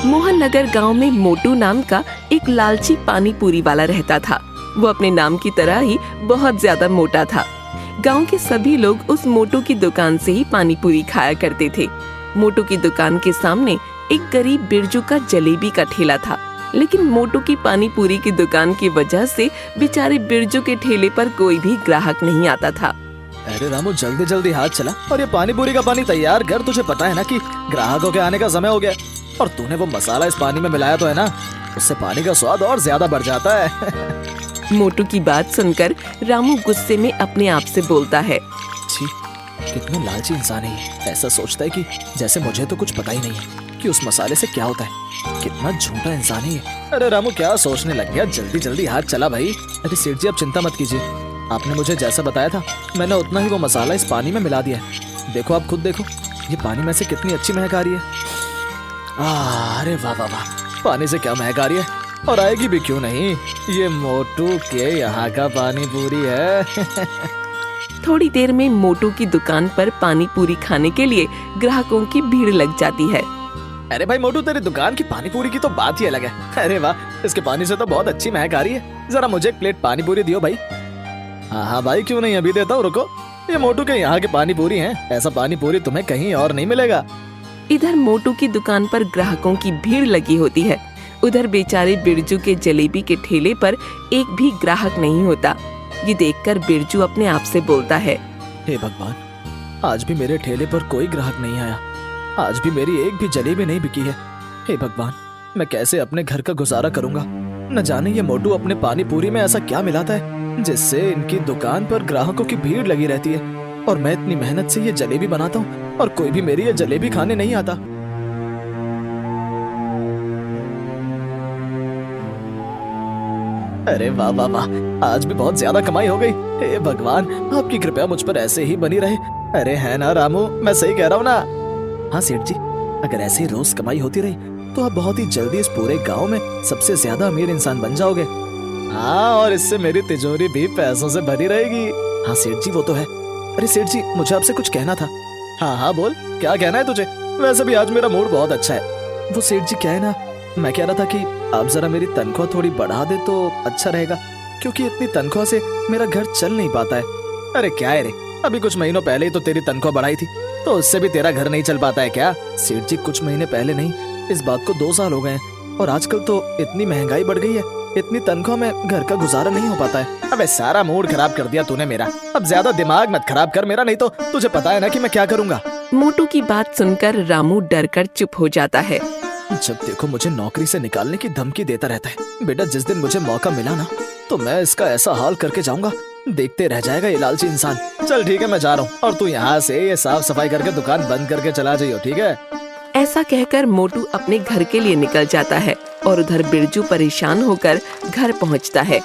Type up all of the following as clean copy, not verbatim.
मोहन नगर गांव में मोटू नाम का एक लालची पानी पूरी वाला रहता था। वो अपने नाम की तरह ही बहुत ज्यादा मोटा था। गांव के सभी लोग उस मोटू की दुकान से ही पानी पूरी खाया करते थे। मोटू की दुकान के सामने एक गरीब बिरजू का जलेबी का ठेला था, लेकिन मोटू की पानी पूरी की दुकान की वजह से बेचारे बिरजू के ठेले पर कोई भी ग्राहक नहीं आता था। अरे रामू, जल्दी जल्दी हाथ चला और ये पानी पूरी का पानी तैयार कर। तुझे पता है ना कि ग्राहकों के आने का समय हो गया, और तूने वो मसाला इस पानी में मिलाया तो है ना, उससे पानी का स्वाद और ज्यादा बढ़ जाता है। मोटू की बात सुनकर रामू गुस्से में अपने आप से बोलता है, छी, कितना लालची इंसान है ये। ऐसा सोचता है कि जैसे मुझे तो कुछ पता ही नहीं है कि उस मसाले से क्या होता है। कितना झूठा इंसान है ये। अरे रामू, क्या सोचने लग गया? जल्दी जल्दी हाथ चला भाई। अरे सेठ जी, आप चिंता मत कीजिए, आपने मुझे जैसा बताया था मैंने उतना ही वो मसाला इस पानी में मिला दिया है। देखो, आप खुद देखो, ये पानी में से कितनी अच्छी महक आ रही है। अरे वाह वाह वाह, पानी से क्या महक आ रही है, और आएगी भी क्यों नहीं। ये मोटू के यहाँ का पानी पूरी है। थोड़ी देर में मोटू की दुकान पर पानी पूरी खाने के लिए ग्राहकों की भीड़ लग जाती है। अरे भाई मोटू, तेरी दुकान की पानी पूरी की तो बात ही अलग है। अरे वाह, इसके पानी से तो बहुत अच्छी महक आ रही है। जरा मुझे एक प्लेट पानी पूरी दियो भाई। हाँ हाँ भाई, क्यों नहीं, अभी देता हूँ, रुको। ये मोटू के यहाँ के पानी पूरी हैं, ऐसा पानी पूरी तुम्हें कहीं और नहीं मिलेगा। इधर मोटू की दुकान पर ग्राहकों की भीड़ लगी होती है, उधर बेचारे बिरजू के जलेबी के ठेले पर एक भी ग्राहक नहीं होता। ये देखकर बिरजू अपने आप से बोलता है, हे भगवान, आज भी मेरे ठेले पर कोई ग्राहक नहीं आया, आज भी मेरी एक भी जलेबी नहीं बिकी है। हे भगवान, मैं कैसे अपने घर का गुजारा करूंगा। न जाने ये मोटू अपने पानी पूरी में ऐसा क्या मिलाता है जिससे इनकी दुकान पर ग्राहकों की भीड़ लगी रहती है, और मैं इतनी मेहनत से ये जलेबी बनाता हूँ और कोई भी मेरी ये जलेबी खाने नहीं आता। अरे वाह वाह वाह, आज भी बहुत ज्यादा कमाई हो गई। हे भगवान, आपकी कृपया मुझ पर ऐसे ही बनी रहे। अरे है ना रामू, मैं सही कह रहा हूँ ना? हाँ सेठ जी, अगर ऐसे ही रोज कमाई होती रही तो आप बहुत ही जल्दी इस पूरे गांव में सबसे ज्यादा अमीर इंसान बन जाओगे। हाँ, और इससे मेरी तिजोरी भी पैसों से भरी रहेगी। हाँ सेठ जी, वो तो है। अरे सेठ जी, मुझे आपसे कुछ कहना था। हाँ हाँ बोल, क्या कहना है तुझे? वैसे भी आज मेरा मूड बहुत अच्छा है। वो सेठ जी, क्या है ना, मैं कह रहा था कि आप जरा मेरी तनख्वाह थोड़ी बढ़ा दे तो अच्छा रहेगा, क्योंकि इतनी तनख्वाह से मेरा घर चल नहीं पाता है। अरे क्या है रे, अभी कुछ महीनों पहले ही तो तेरी तनख्वाह बढ़ाई थी, तो उससे भी तेरा घर नहीं चल पाता है क्या? सेठ जी, कुछ महीने पहले नहीं, इस बात को 2 साल हो गए हैं, और आजकल तो इतनी महंगाई बढ़ गई है, इतनी तनख्वाह में घर का गुजारा नहीं हो पाता है। अबे सारा मूड खराब कर दिया तूने मेरा। अब ज्यादा दिमाग मत खराब कर मेरा, नहीं तो तुझे पता है ना कि मैं क्या करूंगा। मोटू की बात सुनकर रामू डर कर चुप हो जाता है। जब देखो मुझे नौकरी से निकालने की धमकी देता रहता है। बेटा, जिस दिन मुझे मौका मिला ना, तो मैं इसका ऐसा हाल करके जाऊंगा, देखते रह जाएगा ये लालची इंसान। चल ठीक है, मैं जा रहा हूँ, और तू यहाँ से ये साफ सफाई करके दुकान बंद करके चला जाइयो, ठीक है? ऐसा कहकर मोटू अपने घर के लिए निकल जाता है, और उधर बिरजू परेशान होकर घर पहुँचता है।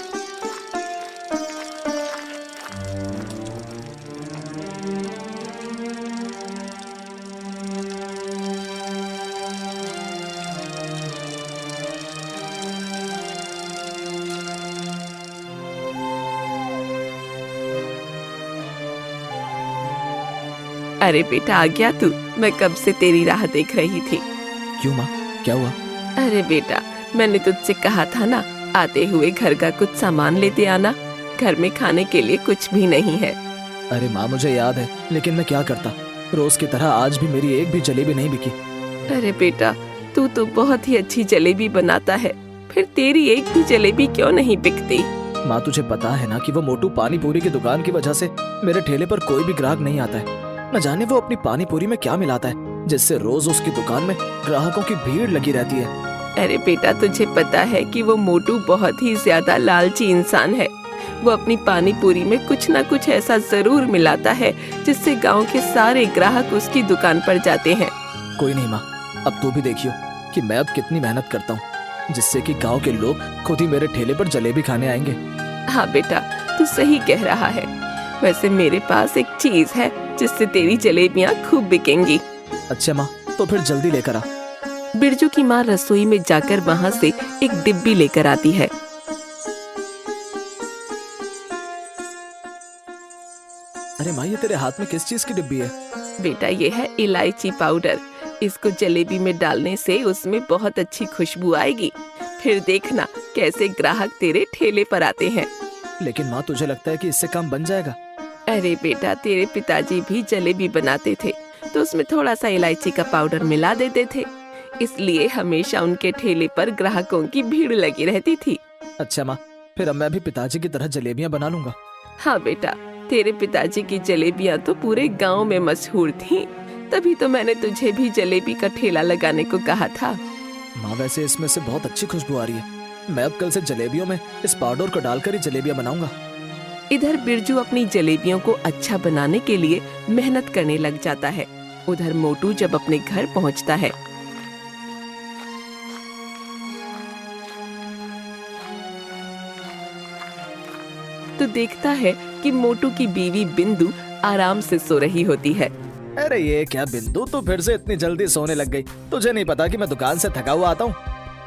अरे बेटा, आ गया तू? मैं कब से तेरी राह देख रही थी। क्यों माँ, क्या हुआ? अरे बेटा, मैंने तुझसे कहा था ना, आते हुए घर का कुछ सामान लेते आना, घर में खाने के लिए कुछ भी नहीं है। अरे माँ, मुझे याद है, लेकिन मैं क्या करता, रोज की तरह आज भी मेरी एक भी जलेबी नहीं बिकी। अरे बेटा, तू तो बहुत ही अच्छी जलेबी बनाता है, फिर तेरी एक भी जलेबी क्यों नहीं बिकती? माँ, तुझे पता है ना कि वो मोटू पानी पूरी की दुकान की वजह से मेरे ठेले पर कोई भी ग्राहक नहीं आता है। न जाने वो अपनी पानी पूरी में क्या मिलाता है जिससे रोज उसकी दुकान में ग्राहकों की भीड़ लगी रहती है। अरे बेटा, तुझे पता है कि वो मोटू बहुत ही ज्यादा लालची इंसान है। वो अपनी पानी पूरी में कुछ न कुछ ऐसा जरूर मिलाता है जिससे गांव के सारे ग्राहक उसकी दुकान पर जाते हैं। कोई नहीं माँ, अब तू भी देखियो कि मैं अब कितनी मेहनत करता हूँ, जिससे कि गांव के लोग खुद ही मेरे ठेले पर जलेबी खाने आएंगे। हाँ बेटा, तू सही कह रहा है। वैसे मेरे पास एक चीज है जिससे तेरी जलेबियाँ खूब बिकेंगी। अच्छा माँ, तो फिर जल्दी लेकर आ। बिरजू की माँ रसोई में जाकर वहाँ से एक डिब्बी लेकर आती है। अरे माँ, ये तेरे हाथ में किस चीज की डिब्बी है? बेटा, ये है इलायची पाउडर। इसको जलेबी में डालने से उसमें बहुत अच्छी खुशबू आएगी। फिर देखना कैसे ग्राहक तेरे ठेले पर आते हैं। लेकिन माँ, तुझे लगता है कि इससे काम बन जाएगा? अरे बेटा, तेरे पिताजी भी जलेबी बनाते थे तो उसमें थोड़ा सा इलायची का पाउडर मिला देते थे, इसलिए हमेशा उनके ठेले पर ग्राहकों की भीड़ लगी रहती थी। अच्छा माँ, फिर अब मैं भी पिताजी की तरह जलेबियाँ बना लूंगा। हाँ बेटा, तेरे पिताजी की जलेबियाँ तो पूरे गांव में मशहूर थीं, तभी तो मैंने तुझे भी जलेबी का ठेला लगाने को कहा था। माँ, वैसे इसमें से बहुत अच्छी खुशबू आ रही है। मैं अब कल से जलेबियों में इस पाउडर को डालकर ही जलेबियाँ बनाऊंगा। इधर बिरजू अपनी जलेबियों को अच्छा बनाने के लिए मेहनत करने लग जाता है। उधर मोटू जब अपने घर पहुंचता है तो देखता है कि मोटू की बीवी बिंदु आराम से सो रही होती है। अरे ये क्या बिंदु, तू फिर से इतनी जल्दी सोने लग गई? तुझे नहीं पता कि मैं दुकान से थका हुआ आता हूँ?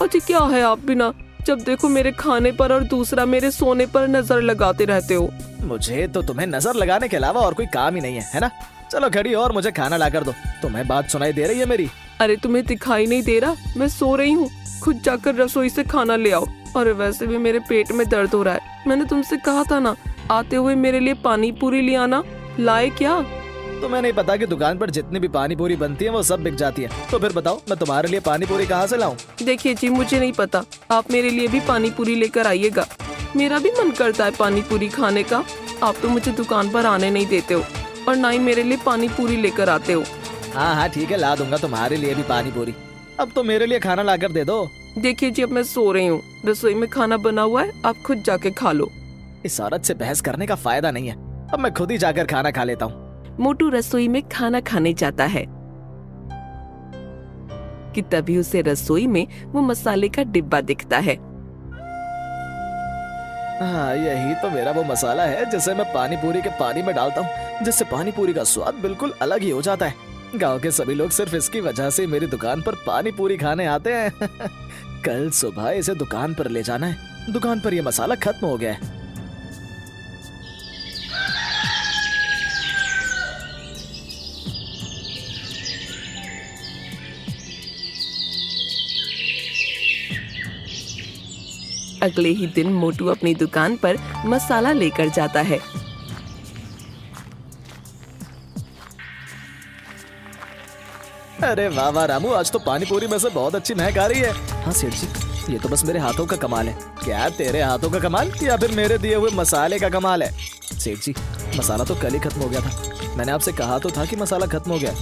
अजी क्या है आप बिना जब देखो मेरे खाने पर और दूसरा मेरे सोने पर नजर लगाते रहते हो। मुझे तो तुम्हें नजर लगाने के अलावा और कोई काम ही नहीं है ना? चलो खड़ी हो और मुझे खाना ला कर दो। तुम्हें बात सुनाई दे रही है मेरी? अरे तुम्हें दिखाई नहीं दे रहा? मैं सो रही हूँ, खुद जाकर रसोई से खाना ले आओ। अरे वैसे भी मेरे पेट में दर्द हो रहा है। मैंने तुमसे कहा था ना आते हुए मेरे लिए पानी पूरी ले आना, लाए क्या? तुम्हें नहीं पता कि दुकान पर जितनी भी पानी पूरी बनती है वो सब बिक जाती है? तो फिर बताओ मैं तुम्हारे लिए पानी पूरी कहाँ से लाऊं? देखिए जी, मुझे नहीं पता, आप मेरे लिए भी पानी पूरी लेकर आइएगा। मेरा भी मन करता है पानी पूरी खाने का। आप तो मुझे दुकान पर आने नहीं देते हो और ना ही मेरे लिए पानी पूरी लेकर आते हो। हाँ हाँ ठीक है, ला दूंगा तुम्हारे लिए भी पानी पूरी। अब तो मेरे लिए खाना ला कर दे दो। देखिए जी, अब मैं सो रही हूँ, रसोई में खाना बना हुआ है, आप खुद जाके खा लो। इस औरत से बहस करने का फायदा नहीं है, अब मैं खुद ही जाकर खाना खा लेता हूँ। मोटू रसोई में खाना खाने जाता है कि तभी उसे रसोई में वो मसाले का डिब्बा दिखता है। हाँ, यही तो मेरा वो मसाला है जिसे मैं पानी पूरी के पानी में डालता हूँ, जिससे पानी पूरी का स्वाद बिल्कुल अलग ही हो जाता है। गांव के सभी लोग सिर्फ इसकी वजह से मेरी दुकान पर पानी पूरी खाने आते हैं। कल सुबह इसे दुकान पर ले जाना है। दुकान पर ये मसाला खत्म हो गया है। अगले ही दिन मोटू अपनी दुकान पर मसाला लेकर जाता है। अरे वाह वाह रामू, आज तो पानी पूरी में से बहुत अच्छी महक आ रही है। हाँ सेठ जी, ये तो बस मेरे हाथों का कमाल है। क्या तेरे हाथों का कमाल या फिर मेरे दिए हुए मसाले का कमाल है? सेठ जी, मसाला तो कल ही खत्म हो गया था। मैंने आपसे कहा तो था कि मसाला खत्म हो गया।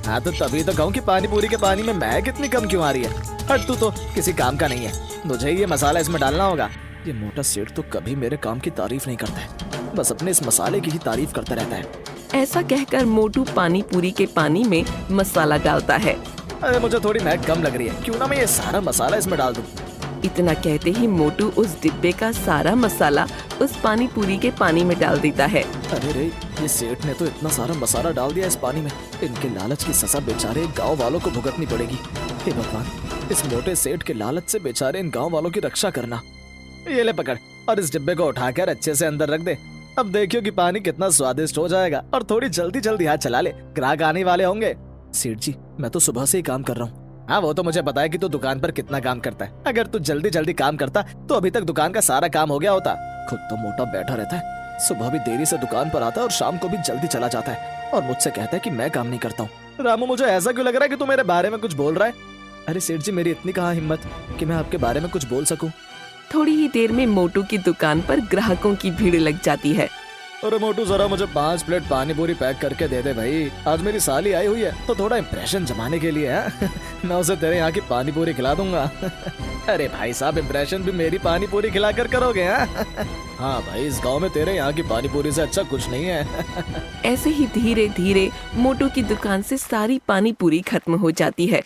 हाँ तो तभी तो कहूँ कि पानी पूरी के पानी में महक इतनी कम क्यों आ रही है? हट, तू तो किसी काम का नहीं है, मुझे ये मसाला इसमें डालना होगा। ये मोटा सेठ तो कभी मेरे काम की तारीफ नहीं करता है, बस अपने इस मसाले की ही तारीफ करता रहता है। ऐसा कहकर मोटू पानी पूरी के पानी में मसाला डालता है। अरे मुझे थोड़ी महक कम लग रही है, क्यों ना मैं ये सारा मसाला इसमें डाल दूं? इतना कहते ही मोटू उस डिब्बे का सारा मसाला उस पानी पूरी के पानी में डाल देता है। अरे रे, ये सेठ ने तो इतना सारा मसाला डाल दिया इस पानी में। इनके लालच की सजा बेचारे गांव वालों को भुगतनी पड़ेगी। हे भगवान, इस मोटे सेठ के लालच से बेचारे इन गांव वालों की रक्षा करना। ये ले पकड़ और इस डिब्बे को उठाकर अच्छे से अंदर रख दे। अब देखियो कि पानी कितना स्वादिष्ट हो जाएगा। और थोड़ी जल्दी जल्दी हाथ चला ले, ग्राहक आने वाले होंगे। सेठ जी, मैं तो सुबह से ही काम कर रहा हूँ। हाँ वो तो मुझे पता है कि तू दुकान पर कितना काम करता है। अगर तू जल्दी जल्दी काम करता तो अभी तक दुकान का सारा काम हो गया होता। खुद तो मोटा बैठा रहता है, सुबह भी देरी से दुकान पर आता है और शाम को भी जल्दी चला जाता है और मुझसे कहता है कि मैं काम नहीं करता हूँ। रामू, मुझे ऐसा क्यों लग रहा है कि तू मेरे बारे में कुछ बोल रहा है? अरे सेठ जी, मेरी इतनी कहाँ हिम्मत कि मैं आपके बारे में कुछ बोल सकूं। थोड़ी ही देर में मोटू की दुकान पर ग्राहकों की भीड़ लग जाती है। अरे मोटू, जरा मुझे 5 प्लेट पानी पूरी पैक करके दे दे भाई। आज मेरी साली आई हुई है तो थोड़ा इम्प्रेशन जमाने के लिए है। मैं उसे तेरे यहाँ की पानी पूरी खिला दूंगा। अरे भाई साहब, इम्प्रेशन भी मेरी पानी पूरी खिलाकर करोगे? हाँ भाई, इस गांव में तेरे यहाँ की पानी पूरी से अच्छा कुछ नहीं है। ऐसे ही धीरे धीरे मोटू की दुकान से सारी पानी पूरी खत्म हो जाती है।